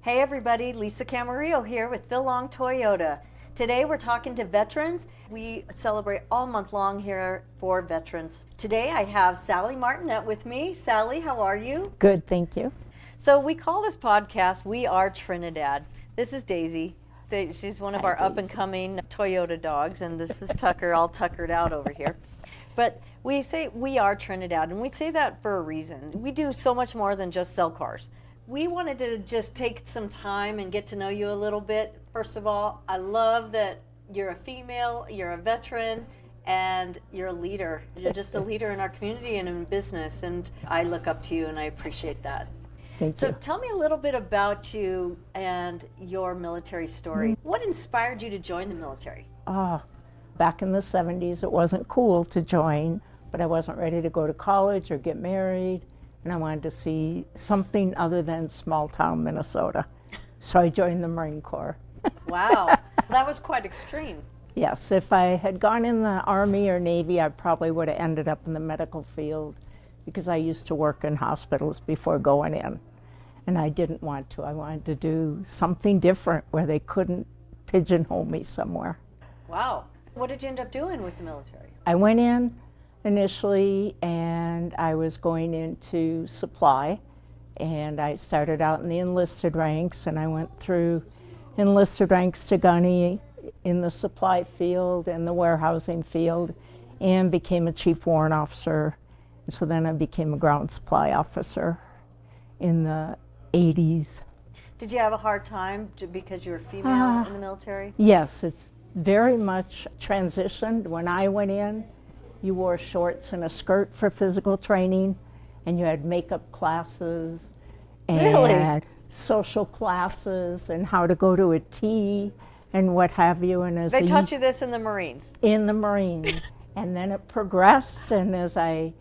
Hey everybody, Lisa Camarillo here with Phil Long Toyota. Today we're talking to veterans. We celebrate all month long here for veterans. Today I have Sally Martinet with me. Sally, how are you? Good, thank you. So we call this podcast We Are Trinidad. This is Daisy. She's one of our up-and-coming Toyota dogs, and this is Tucker, all tuckered out over here. But we say We Are Trinidad, and we say that for a reason. We do so much more than just sell cars. We wanted to just take some time and get to know you a little bit. First of all, I love that you're a female, you're a veteran, and you're a leader. You're just a leader in our community and in business, and I look up to you and I appreciate that. Thank So you. tell me a little bit about you and your military story. What inspired you to join the military? Back in the 70s, it wasn't cool to join, but I wasn't ready to go to college or get married, and I wanted to see something other than small town Minnesota. So I joined the Marine Corps. Wow, that was quite extreme. Yes, if I had gone in the Army or Navy, I probably would have ended up in the medical field because I used to work in hospitals before going in. And I didn't want to. I wanted to do something different where they couldn't pigeonhole me somewhere. Wow. What did you end up doing with the military? I went in initially and I was going into supply, and I started out in the enlisted ranks, and I went through enlisted ranks to gunny in the supply field and the warehousing field, and became a chief warrant officer. So then I became a ground supply officer in the 80s. Did you have a hard time because you were female in the military? Yes, it's very much transitioned. When I went in, you wore shorts and a skirt for physical training, and you had makeup classes and Really? social classes and how to go to a tea and what have you. And as They taught you this in the Marines. in the Marines. And then it progressed, and as I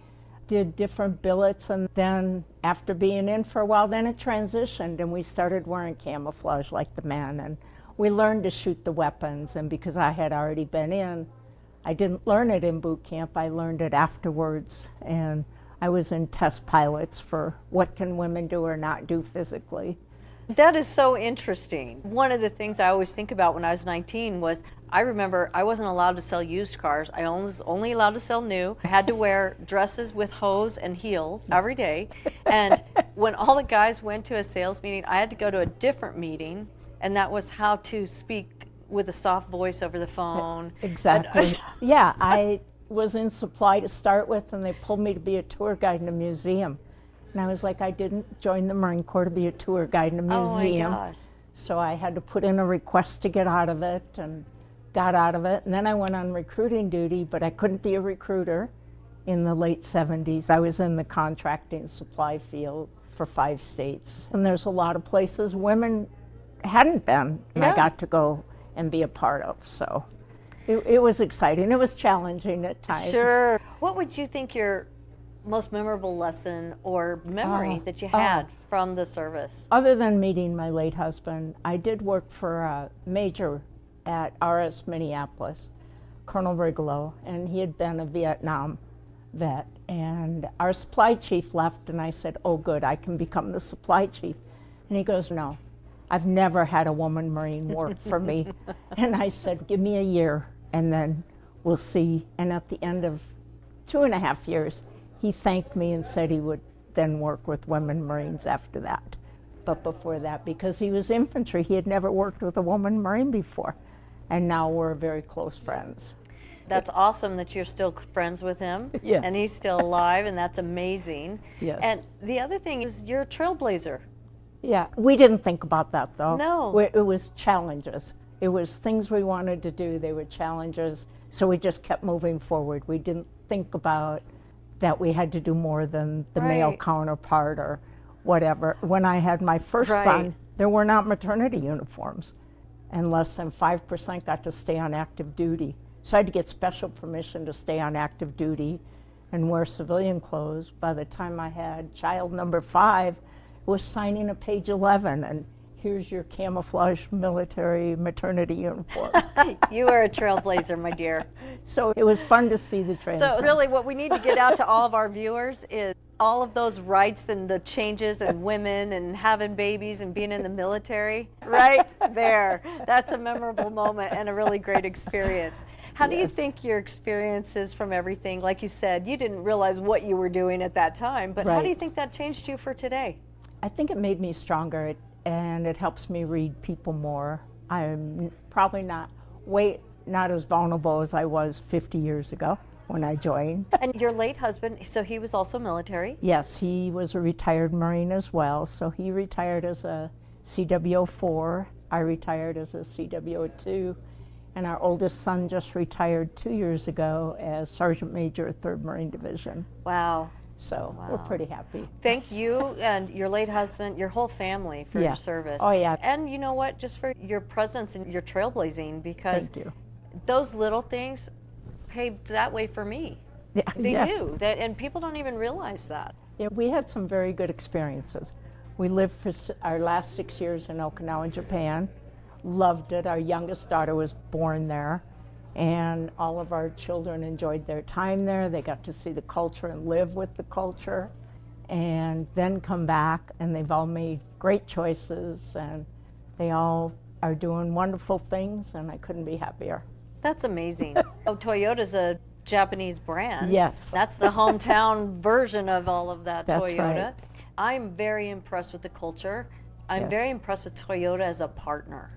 did different billets, and then after being in for a while, then it transitioned, and we started wearing camouflage like the men, and we learned to shoot the weapons. And because I had already been in, I didn't learn it in boot camp, I learned it afterwards, and I was in test pilots for what can women do or not do physically. That is so interesting. One of the things I always think about when I was 19 was, I remember I wasn't allowed to sell used cars. I was only allowed to sell new. I had to wear dresses with hose and heels every day. And when all the guys went to a sales meeting, I had to go to a different meeting, and that was how to speak with a soft voice over the phone. Exactly. Yeah, I was in supply to start with, and they pulled me to be a tour guide in a museum. And I was like, I didn't join the Marine Corps to be a tour guide in a museum. Oh my gosh. So I had to put in a request to get out of it, and got out of it. And then I went on recruiting duty, but I couldn't be a recruiter in the late 70s. I was in the contracting supply field for 5 states. And there's a lot of places women hadn't been, and I got to go and be a part of. So it was exciting. It was challenging at times. Sure. What would you think your most memorable lesson or memory that you had from the service? Other than meeting my late husband, I did work for a major at RS Minneapolis, Colonel Rigolo, and he had been a Vietnam vet. And our supply chief left, and I said, oh good, I can become the supply chief. And he goes, no, I've never had a woman Marine work for me. And I said, give me a year, and then we'll see. And at the end of 2.5 years, he thanked me and said he would then work with women Marines after that. But before that, because he was infantry, he had never worked with a woman Marine before. And now we're very close friends. That's awesome that you're still friends with him. Yes. And he's still alive, and that's amazing. Yes. And the other thing is you're a trailblazer. Yeah, we didn't think about that though. No. It was challenges. It was things we wanted to do. They were challenges. So we just kept moving forward. We didn't think about that we had to do more than the male Right. counterpart or whatever. When I had my first Right. son, there were not maternity uniforms, and less than 5% got to stay on active duty. So I had to get special permission to stay on active duty and wear civilian clothes. By the time I had child number 5, it was signing a page 11, and here's your camouflage military maternity uniform. You are a trailblazer, my dear. So it was fun to see the transition. So really what we need to get out to all of our viewers is all of those rights and the changes and women and having babies and being in the military, right there. That's a memorable moment and a really great experience. How do you Yes. think your experiences from everything, like you said, you didn't realize what you were doing at that time, but how do you Right. think that changed you for today? I think it made me stronger, and it helps me read people more. I'm probably not as vulnerable as I was 50 years ago when I joined. And your late husband, so he was also military? Yes, he was a retired Marine as well, so he retired as a CWO4. I retired as a CWO2, and our oldest son just retired 2 years ago as Sergeant Major, 3rd Marine Division. Wow. So we're pretty happy. Thank you and your late husband, your whole family for your Yeah. service. Oh, yeah. And you know what, just for your presence and your trailblazing, because Thank you. those little things paved that way for me. Yeah, They yeah. do. That, and people don't even realize that. Yeah, we had some very good experiences. We lived for our last 6 years in Okinawa, Japan. Loved it. Our youngest daughter was born there, and all of our children enjoyed their time there. They got to see the culture and live with the culture, and then come back, and they've all made great choices, and they all are doing wonderful things, and I couldn't be happier. That's amazing. Oh, Toyota's a Japanese brand. Yes. That's the hometown version of all of that That's Toyota. right. I'm very impressed with the culture. I'm Yes. very impressed with Toyota as a partner.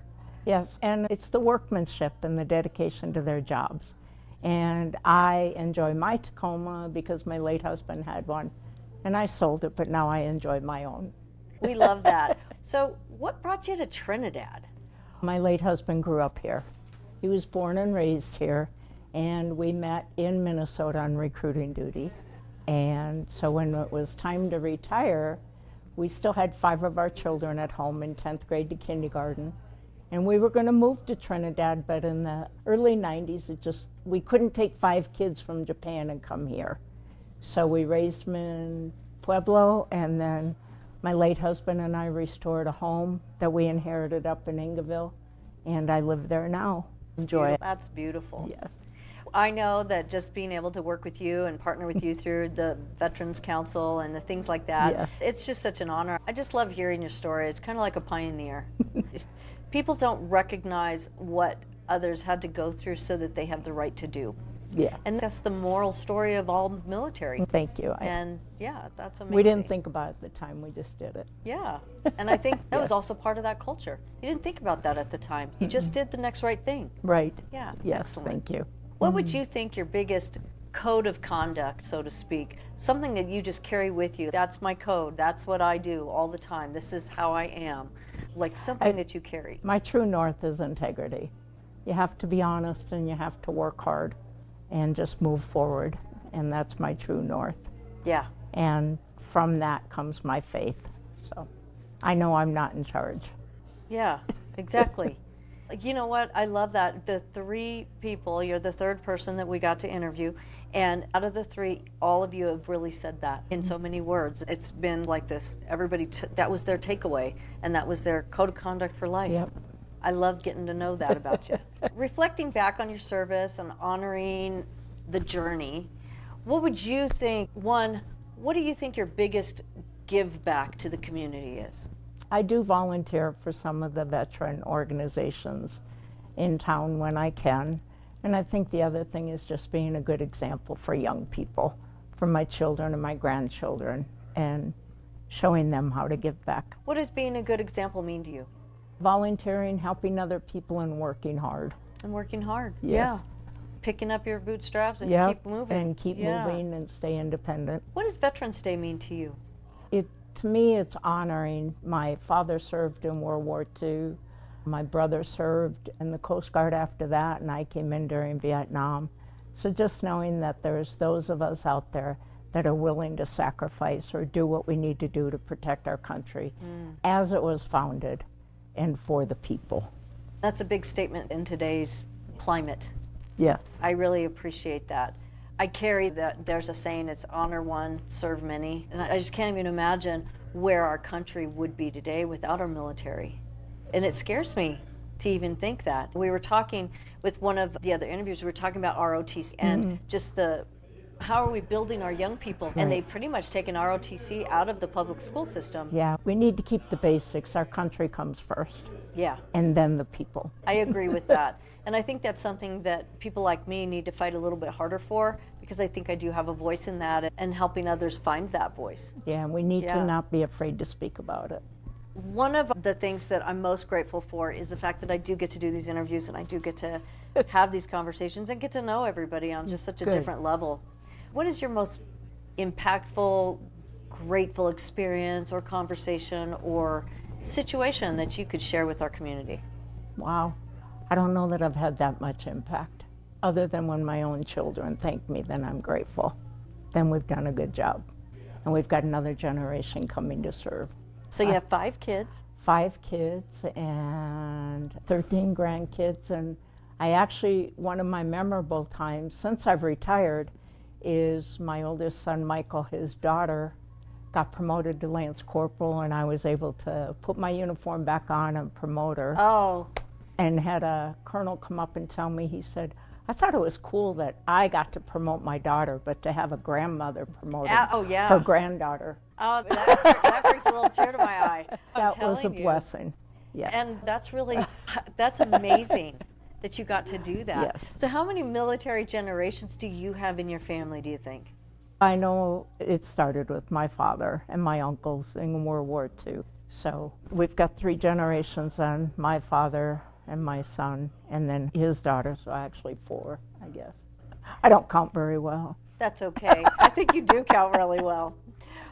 Yes, and it's the workmanship and the dedication to their jobs. And I enjoy my Tacoma because my late husband had one, and I sold it, but now I enjoy my own. We love that. So what brought you to Trinidad? My late husband grew up here. He was born and raised here, and we met in Minnesota on recruiting duty. And so when it was time to retire, we still had 5 of our children at home in 10th grade to kindergarten. And we were going to move to Trinidad, but in the early 90s, we couldn't take 5 kids from Japan and come here. So we raised them in Pueblo, and then my late husband and I restored a home that we inherited up in Ingaville, and I live there now. Enjoy it. That's beautiful. Yes. I know that just being able to work with you and partner with you through the Veterans Council and the things like that, Yes. it's just such an honor. I just love hearing your story. It's kind of like a pioneer. People don't recognize what others had to go through so that they have the right to do. Yeah. And that's the moral story of all military. Thank you. And yeah, that's amazing. We didn't think about it at the time, we just did it. Yeah, and I think that was Yes. also part of that culture. You didn't think about that at the time. You just did the next right thing. Right. Yeah, Yes, excellent. thank you. What would you think your biggest code of conduct, so to speak, something that you just carry with you? That's my code. That's what I do all the time. This is how I am. Like something that you carry. My true north is integrity. You have to be honest and you have to work hard and just move forward. And that's my true north. Yeah. And from that comes my faith. So I know I'm not in charge. Yeah, exactly. You know what? I love that. The 3 people, you're the 3rd person that we got to interview. And out of the 3, all of you have really said that in so many words. It's been like this. Everybody, that was their takeaway, and that was their code of conduct for life. Yep. I loved getting to know that about you. Reflecting back on your service and honoring the journey, what would you think, what do you think your biggest give back to the community is? I do volunteer for some of the veteran organizations in town when I can. And I think the other thing is just being a good example for young people, for my children and my grandchildren, and showing them how to give back. What does being a good example mean to you? Volunteering, helping other people, and working hard. And working hard. Yes. Yeah. Picking up your bootstraps and Yep, keep moving. and keep Yeah. moving and stay independent. What does Veterans Day mean to you? To me, it's honoring. My father served in World War II. My brother served in the Coast Guard after that, and I came in during Vietnam. So just knowing that there's those of us out there that are willing to sacrifice or do what we need to do to protect our country as it was founded and for the people. That's a big statement in today's climate. Yeah. I really appreciate that. I carry that there's a saying, it's honor one, serve many. And I just can't even imagine where our country would be today without our military. And it scares me to even think that. We were talking with one of the other interviews, we were talking about ROTC and just the how are we building our young people? Right. And they've pretty much taken ROTC out of the public school system. Yeah, we need to keep the basics. Our country comes first, Yeah, and then the people. I agree with that. And I think that's something that people like me need to fight a little bit harder for, because I think I do have a voice in that and helping others find that voice. Yeah, we need Yeah. to not be afraid to speak about it. One of the things that I'm most grateful for is the fact that I do get to do these interviews and I do get to have these conversations and get to know everybody on just such a Good. different level. What is your most impactful, grateful experience or conversation or situation that you could share with our community? Wow, I don't know that I've had that much impact. Other than when my own children thank me, then I'm grateful. Then we've done a good job. And we've got another generation coming to serve. So you have 5 kids. 5 kids and 13 grandkids. And I actually, one of my memorable times since I've retired is my oldest son, Michael, his daughter, got promoted to Lance Corporal, and I was able to put my uniform back on and promote her. Oh, And had a colonel come up and tell me, he said, I thought it was cool that I got to promote my daughter, but to have a grandmother promote oh yeah. her granddaughter, Oh, that brings a little tear to my eye. I'm that was a telling you. blessing. Yeah. And that's really, that's amazing that you got to do that. Yes. So how many military generations do you have in your family, do you think? I know it started with my father and my uncles in World War II. So we've got 3 generations on my father and my son, and then his daughter, so actually 4, I guess. I don't count very well. That's okay. I think you do count really well.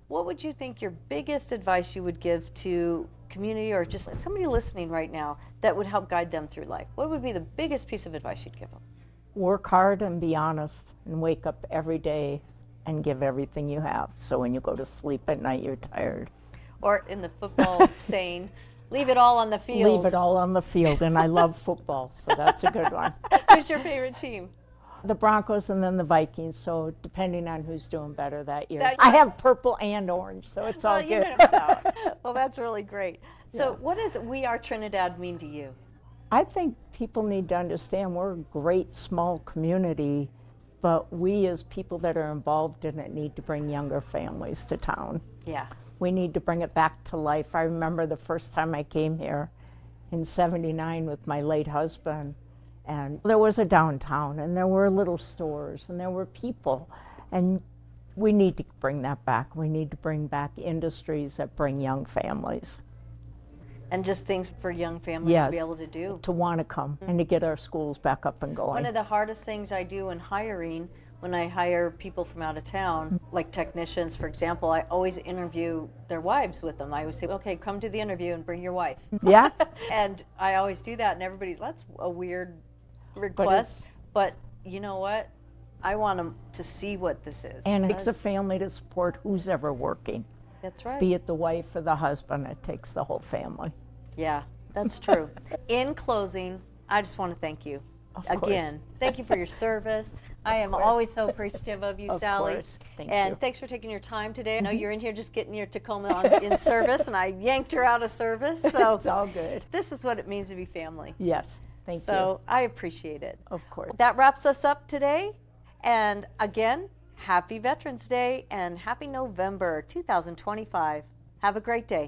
What would you think your biggest advice you would give to community or just somebody listening right now that would help guide them through life? What would be the biggest piece of advice you'd give them? Work hard and be honest, and wake up every day and give everything you have. So when you go to sleep at night, you're tired. Or in the football saying, leave it all on the field. Leave it all on the field, and I love football, so that's a good one. Who's your favorite team? The Broncos and then the Vikings, so depending on who's doing better that year. That I year. have purple and orange, so it's all Well, you good. missed out. Well, that's really great. So Yeah. what does We Are Trinidad mean to you? I think people need to understand we're a great small community, but we as people that are involved in it need to bring younger families to town. Yeah. We need to bring it back to life. I remember the first time I came here in '79 with my late husband, and there was a downtown, and there were little stores, and there were people, and we need to bring that back. We need to bring back industries that bring young families And just things for young families to be Yes. able to do. to want to come and to get our schools back up and going. One of the hardest things I do in hiring, when I hire people from out of town, like technicians, for example, I always interview their wives with them. I always say, okay, come to the interview and bring your wife. Yeah, And I always do that, and everybody's, that's a weird request. But you know what? I want them to see what this is. and it takes a family to support who's ever working, That's right. be it the wife or the husband. It takes the whole family. Yeah, that's true. In closing, I just want to thank you Of course. again. Thank you for your service. I am always so appreciative of you, Of Sally. course. Thank and you. thanks for taking your time today. I know you're in here just getting your Tacoma in service, and I yanked her out of service. So It's all good. this is what it means to be family. Yes, thank So I appreciate it. you. Of course. That wraps us up today. And again, happy Veterans Day and happy November 2025. Have a great day.